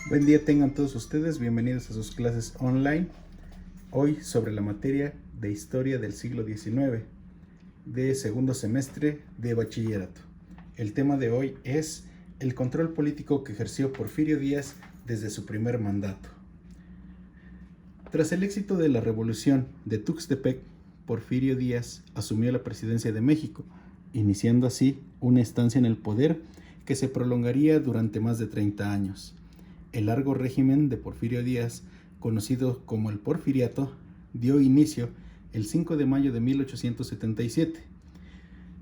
Buen día tengan todos ustedes, bienvenidos a sus clases online. Hoy sobre la materia de Historia del siglo XIX, de segundo semestre de bachillerato. El tema de hoy es el control político que ejerció Porfirio Díaz desde su primer mandato. Tras el éxito de la revolución de Tuxtepec, Porfirio Díaz asumió la presidencia de México, iniciando así una estancia en el poder que se prolongaría durante más de 30 años. El largo régimen de Porfirio Díaz, conocido como el Porfiriato, dio inicio el 5 de mayo de 1877,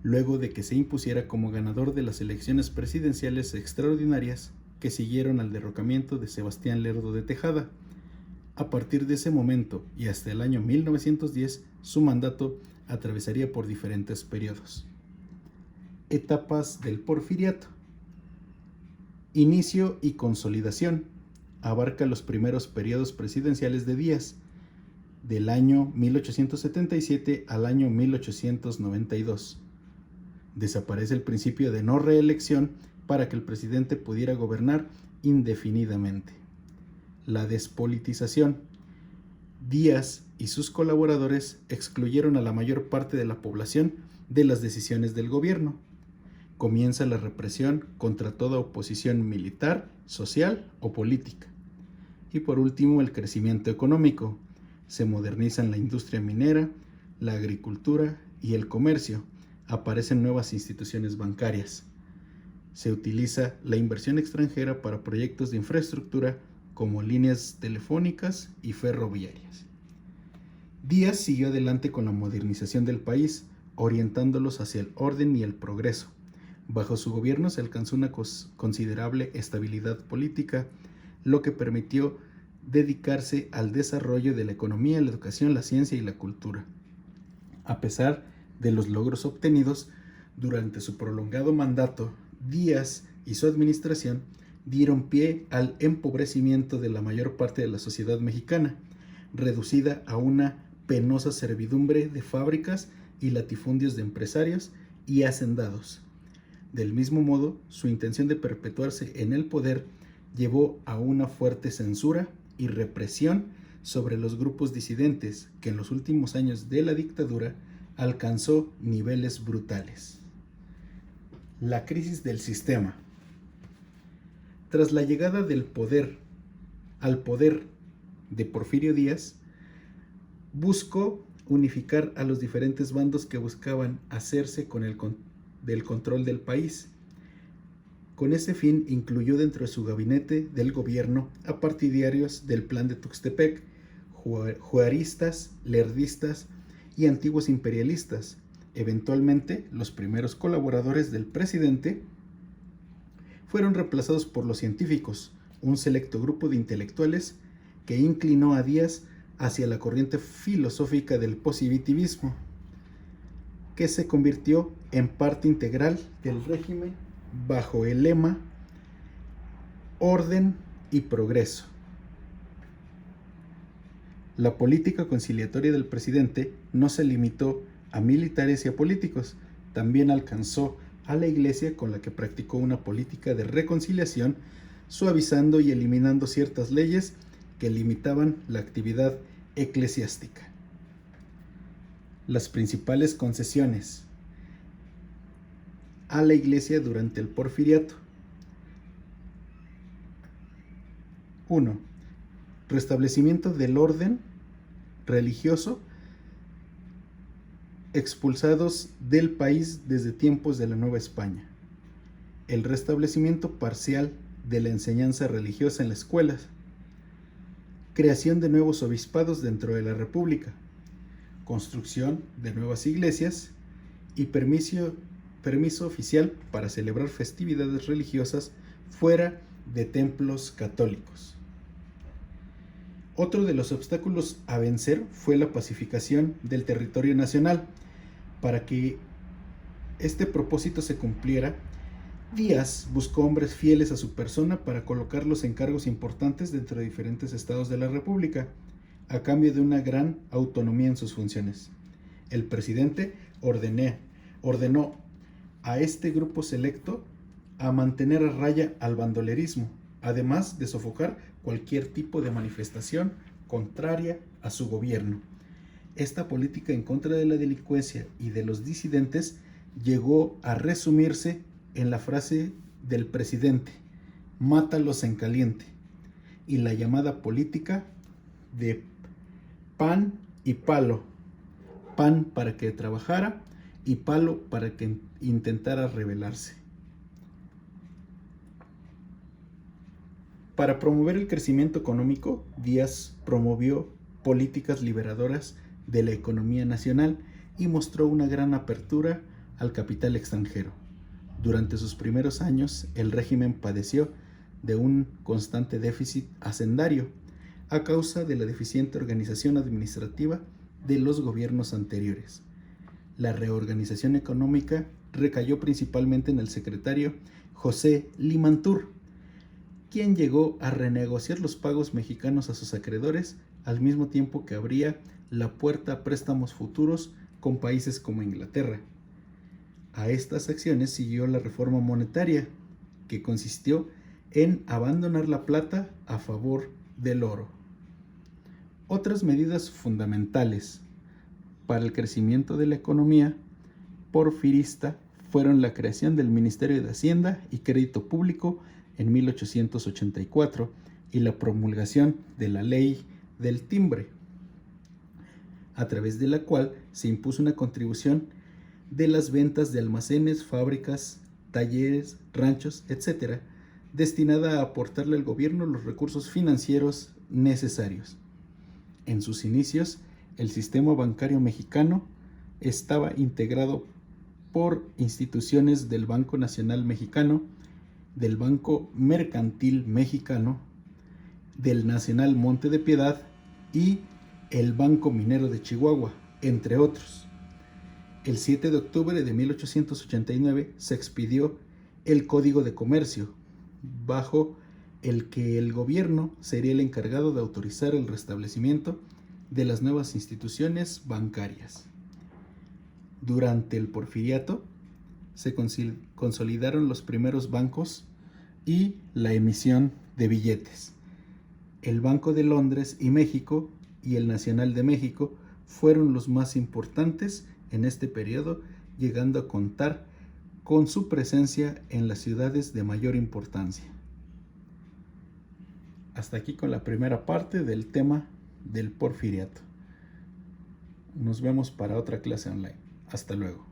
luego de que se impusiera como ganador de las elecciones presidenciales extraordinarias que siguieron al derrocamiento de Sebastián Lerdo de Tejada. A partir de ese momento y hasta el año 1910, su mandato atravesaría por diferentes periodos. Etapas del Porfiriato. Inicio y consolidación. Abarca los primeros periodos presidenciales de Díaz, del año 1877 al año 1892. Desaparece el principio de no reelección para que el presidente pudiera gobernar indefinidamente. La despolitización. Díaz y sus colaboradores excluyeron a la mayor parte de la población de las decisiones del gobierno. Comienza la represión contra toda oposición militar, social o política. Y por último, el crecimiento económico. Se modernizan la industria minera, la agricultura y el comercio. Aparecen nuevas instituciones bancarias. Se utiliza la inversión extranjera para proyectos de infraestructura como líneas telefónicas y ferroviarias. Díaz siguió adelante con la modernización del país, orientándolos hacia el orden y el progreso. Bajo su gobierno se alcanzó una considerable estabilidad política, lo que permitió dedicarse al desarrollo de la economía, la educación, la ciencia y la cultura. A pesar de los logros obtenidos durante su prolongado mandato, Díaz y su administración dieron pie al empobrecimiento de la mayor parte de la sociedad mexicana, reducida a una penosa servidumbre de fábricas y latifundios de empresarios y hacendados. Del mismo modo, su intención de perpetuarse en el poder llevó a una fuerte censura y represión sobre los grupos disidentes que en los últimos años de la dictadura alcanzó niveles brutales. La crisis del sistema. Tras la llegada al poder de Porfirio Díaz, buscó unificar a los diferentes bandos que buscaban hacerse con del control del país. Con ese fin incluyó dentro de su gabinete del gobierno a partidarios del Plan de Tuxtepec, juaristas, lerdistas y antiguos imperialistas. Eventualmente, los primeros colaboradores del presidente fueron reemplazados por los científicos, un selecto grupo de intelectuales que inclinó a Díaz hacia la corriente filosófica del positivismo, que se convirtió en parte integral del régimen bajo el lema Orden y Progreso. La política conciliatoria del presidente no se limitó a militares y a políticos, también alcanzó a la Iglesia, con la que practicó una política de reconciliación, suavizando y eliminando ciertas leyes que limitaban la actividad eclesiástica. Las principales concesiones a la Iglesia durante el Porfiriato. 1. Restablecimiento del orden religioso expulsados del país desde tiempos de la Nueva España. El restablecimiento parcial de la enseñanza religiosa en las escuelas. Creación de nuevos obispados dentro de la República. Construcción de nuevas iglesias y permiso oficial para celebrar festividades religiosas fuera de templos católicos. Otro de los obstáculos a vencer fue la pacificación del territorio nacional. Para que este propósito se cumpliera, Díaz buscó hombres fieles a su persona para colocarlos en cargos importantes dentro de diferentes estados de la República, a cambio de una gran autonomía en sus funciones. El presidente ordenó a este grupo selecto a mantener a raya al bandolerismo, además de sofocar cualquier tipo de manifestación contraria a su gobierno. Esta política en contra de la delincuencia y de los disidentes llegó a resumirse en la frase del presidente: mátalos en caliente, y la llamada política de pan y palo: pan para que trabajara y palo para que intentara rebelarse. Para promover el crecimiento económico, Díaz promovió políticas liberadoras de la economía nacional y mostró una gran apertura al capital extranjero. Durante sus primeros años, el régimen padeció de un constante déficit hacendario a causa de la deficiente organización administrativa de los gobiernos anteriores. La reorganización económica recayó principalmente en el secretario José Limantur, quien llegó a renegociar los pagos mexicanos a sus acreedores, al mismo tiempo que abría la puerta a préstamos futuros con países como Inglaterra. A estas acciones siguió la reforma monetaria, que consistió en abandonar la plata a favor del oro. Otras medidas fundamentales para el crecimiento de la economía porfirista fueron la creación del Ministerio de Hacienda y Crédito Público en 1884 y la promulgación de la Ley del Timbre, a través de la cual se impuso una contribución de las ventas de almacenes, fábricas, talleres, ranchos, etc., destinada a aportarle al gobierno los recursos financieros necesarios. En sus inicios, el sistema bancario mexicano estaba integrado por instituciones del Banco Nacional Mexicano, del Banco Mercantil Mexicano, del Nacional Monte de Piedad y el Banco Minero de Chihuahua, entre otros. El 7 de octubre de 1889 se expidió el Código de Comercio, bajo el que el gobierno sería el encargado de autorizar el restablecimiento de las nuevas instituciones bancarias. Durante el Porfiriato se consolidaron los primeros bancos y la emisión de billetes. El Banco de Londres y México y el Nacional de México fueron los más importantes en este periodo, llegando a contar con su presencia en las ciudades de mayor importancia. Hasta aquí con la primera parte del tema del Porfiriato. Nos vemos para otra clase online. Hasta luego.